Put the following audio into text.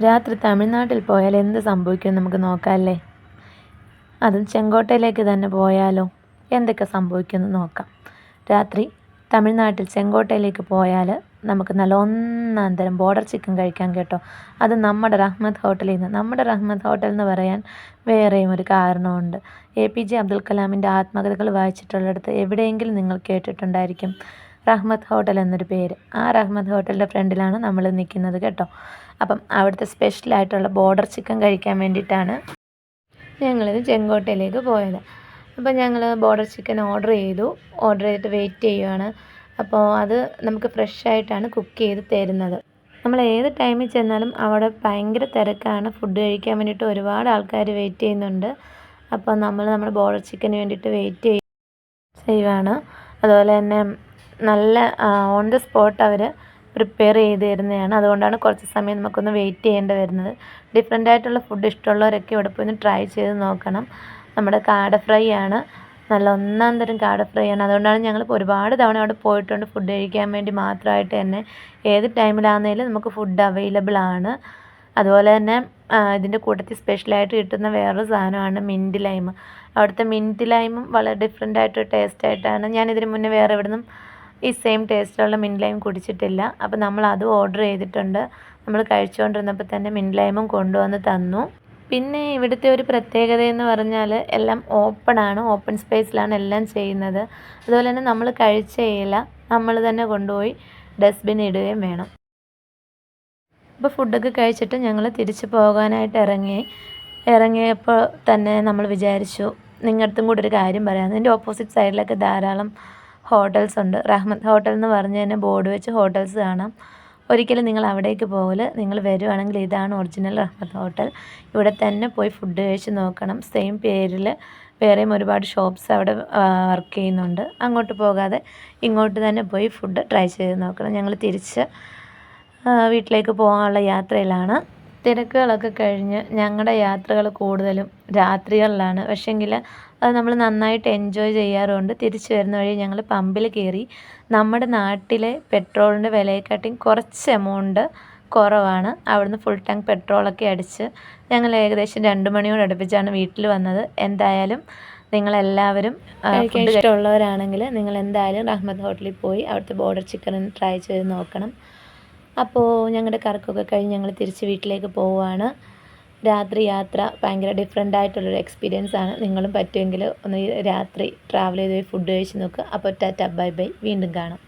രാത്രി തമിഴ്നാട്ടിൽ പോയാൽ എന്ത് സംഭവിക്കുമെന്ന് നമുക്ക് നോക്കാമല്ലേ. അതും ചെങ്കോട്ടയിലേക്ക് തന്നെ പോയാലോ, എന്തൊക്കെ സംഭവിക്കുമെന്ന് നോക്കാം. രാത്രി തമിഴ്നാട്ടിൽ ചെങ്കോട്ടയിലേക്ക് പോയാൽ നമുക്ക് നല്ല ഒന്നാം തരം ബോർഡർ ചിക്കൻ കഴിക്കാം കേട്ടോ. അത് നമ്മുടെ റഹ്മത്ത് ഹോട്ടലിൽ നിന്ന്. നമ്മുടെ റഹ്മത്ത് ഹോട്ടൽ എന്ന് പറയാൻ വേറെയും ഒരു കാരണമുണ്ട്. APJ അബ്ദുൽ കലാമിൻ്റെ ആത്മകഥകൾ വായിച്ചിട്ടുള്ളിടത്ത് എവിടെയെങ്കിലും നിങ്ങൾ കേട്ടിട്ടുണ്ടായിരിക്കും റഹ്മത്ത് ഹോട്ടൽ എന്നൊരു പേര്. ആ റഹ്മത്ത് ഹോട്ടലിൻ്റെ ഫ്രണ്ടിലാണ് നമ്മൾ നിൽക്കുന്നത് കേട്ടോ. അപ്പം അവിടുത്തെ സ്പെഷ്യലായിട്ടുള്ള ബോർഡർ ചിക്കൻ കഴിക്കാൻ വേണ്ടിയിട്ടാണ് ഞങ്ങളിത് ചെങ്കോട്ടയിലേക്ക് പോയത്. അപ്പോൾ ഞങ്ങൾ ബോർഡർ ചിക്കൻ ഓർഡർ ചെയ്തിട്ട് വെയിറ്റ് ചെയ്യുകയാണ്. അപ്പോൾ അത് നമുക്ക് ഫ്രഷായിട്ടാണ് കുക്ക് ചെയ്ത് തരുന്നത്. നമ്മൾ ഏത് ടൈമിൽ ചെന്നാലും അവിടെ ഭയങ്കര തിരക്കാണ്. ഫുഡ് കഴിക്കാൻ വേണ്ടിയിട്ട് ഒരുപാട് ആൾക്കാർ വെയിറ്റ് ചെയ്യുന്നുണ്ട്. അപ്പോൾ നമ്മൾ നമ്മുടെ ബോർഡർ ചിക്കന് വേണ്ടിയിട്ട് വെയിറ്റ് ചെയ്യുവാണ്. അതുപോലെ തന്നെ നല്ല ഓൺ ദ സ്പോട്ട് അവർ പ്രിപ്പയർ ചെയ്ത് തരുന്നതാണ്. അതുകൊണ്ടാണ് കുറച്ച് സമയം നമുക്കൊന്ന് വെയിറ്റ് ചെയ്യേണ്ടി വരുന്നത്. ഡിഫറെൻ്റ് ആയിട്ടുള്ള ഫുഡ് ഇഷ്ടമുള്ളവരൊക്കെ ഇവിടെ പോയി ഒന്ന് ട്രൈ ചെയ്ത് നോക്കണം. നമ്മുടെ കാട ഫ്രൈ ആണ്, നല്ല ഒന്നാം തരം കാട ഫ്രൈ ആണ്. അതുകൊണ്ടാണ് ഞങ്ങൾ ഒരുപാട് തവണ അവിടെ പോയിട്ടുണ്ട് ഫുഡ് കഴിക്കാൻ വേണ്ടി മാത്രമായിട്ട് തന്നെ. ഏത് ടൈമിലാണെങ്കിലും നമുക്ക് ഫുഡ് അവൈലബിൾ ആണ്. അതുപോലെ തന്നെ ഇതിൻ്റെ കൂട്ടത്തിൽ സ്പെഷ്യലായിട്ട് കിട്ടുന്ന വേറൊരു സാധനമാണ് മിൻറ്റ് ലൈം. അവിടുത്തെ മിൻറ്റ് ലൈമും വളരെ ഡിഫറെൻ്റ് ആയിട്ടൊരു ടേസ്റ്റായിട്ടാണ്. ഞാനിതിന് മുന്നേ വേറെ എവിടെ നിന്നും ഈ സെയിം ടേസ്റ്റുള്ള മിൻറ്റ് ലൈം കുടിച്ചിട്ടില്ല. അപ്പോൾ നമ്മൾ അതും ഓർഡർ ചെയ്തിട്ടുണ്ട്. നമ്മൾ കഴിച്ചുകൊണ്ടിരുന്നപ്പോൾ തന്നെ മിൻറ്റ് ലൈമും കൊണ്ടുവന്ന് തന്നു. പിന്നെ ഇവിടുത്തെ ഒരു പ്രത്യേകത എന്ന് പറഞ്ഞാൽ എല്ലാം ഓപ്പണാണ്, ഓപ്പൺ സ്പേസിലാണ് എല്ലാം ചെയ്യുന്നത്. അതുപോലെ തന്നെ നമ്മൾ കഴിച്ച ഇല നമ്മൾ തന്നെ കൊണ്ടുപോയി ഡസ്റ്റ്ബിൻ ഇടുകയും വേണം. അപ്പോൾ ഫുഡൊക്കെ കഴിച്ചിട്ട് ഞങ്ങൾ തിരിച്ച് പോകാനായിട്ട് ഇറങ്ങിയപ്പോൾ തന്നെ നമ്മൾ വിചാരിച്ചു നിങ്ങളടുത്തും കൂടെ ഒരു കാര്യം പറയാം. അതിൻ്റെ ഓപ്പോസിറ്റ് സൈഡിലൊക്കെ ധാരാളം ഹോട്ടൽസ് ഉണ്ട്. റഹ്മത്ത് ഹോട്ടൽ എന്ന് പറഞ്ഞ് തന്നെ ബോർഡ് വെച്ച് ഹോട്ടൽസ് കാണാം. ഒരിക്കലും നിങ്ങൾ അവിടേക്ക് പോകല്. നിങ്ങൾ വരുവാണെങ്കിൽ ഇതാണ് ഒറിജിനൽ റഹ്മത്ത് ഹോട്ടൽ. ഇവിടെ തന്നെ പോയി ഫുഡ് കഴിച്ച് നോക്കണം. സെയിം പേരിൽ വേറെയും ഒരുപാട് ഷോപ്സ് അവിടെ വർക്ക് ചെയ്യുന്നുണ്ട്. അങ്ങോട്ട് പോകാതെ ഇങ്ങോട്ട് തന്നെ പോയി ഫുഡ് ട്രൈ ചെയ്ത് നോക്കണം. ഞങ്ങൾ തിരിച്ച് വീട്ടിലേക്ക് പോകാനുള്ള യാത്രയിലാണ്. തിരക്കുകളൊക്കെ കഴിഞ്ഞ് ഞങ്ങളുടെ യാത്രകൾ കൂടുതലും രാത്രികളിലാണ്. പക്ഷേങ്കിൽ അത് നമ്മൾ നന്നായിട്ട് എൻജോയ് ചെയ്യാറുണ്ട്. തിരിച്ചു വരുന്ന വഴി ഞങ്ങൾ പമ്പിൽ കയറി. നമ്മുടെ നാട്ടിലെ പെട്രോളിൻ്റെ വിലയെക്കാട്ടിയും കുറച്ച് എമൗണ്ട് കുറവാണ്. അവിടുന്ന് ഫുൾ ടാങ്ക് പെട്രോളൊക്കെ അടിച്ച് ഞങ്ങൾ ഏകദേശം 2 മണിയോട് അടുപ്പിച്ചാണ് വീട്ടിൽ വന്നത്. എന്തായാലും നിങ്ങളെല്ലാവരും ഫുഡ് ഇഷ്ടമുള്ളവരാണെങ്കിൽ നിങ്ങൾ എന്തായാലും റഹ്മത്ത് ഹോട്ടലിൽ പോയി അവിടുത്തെ ബോർഡർ ചിക്കൻ ട്രൈ ചെയ്ത് നോക്കണം. അപ്പോൾ ഞങ്ങളുടെ കറക്കമൊക്കെ കഴിഞ്ഞ് ഞങ്ങൾ തിരിച്ച് വീട്ടിലേക്ക് പോവുകയാണ്. രാത്രി യാത്ര ഭയങ്കര ഡിഫറെൻ്റ് ആയിട്ടുള്ളൊരു എക്സ്പീരിയൻസ് ആണ്. നിങ്ങളും പറ്റുമെങ്കിൽ ഒന്ന് രാത്രി ട്രാവൽ ചെയ്ത് പോയി ഫുഡ് കഴിച്ച് നോക്കുക. അപ്പോൾ ടാറ്റ ബൈ ബൈ, വീണ്ടും കാണാം.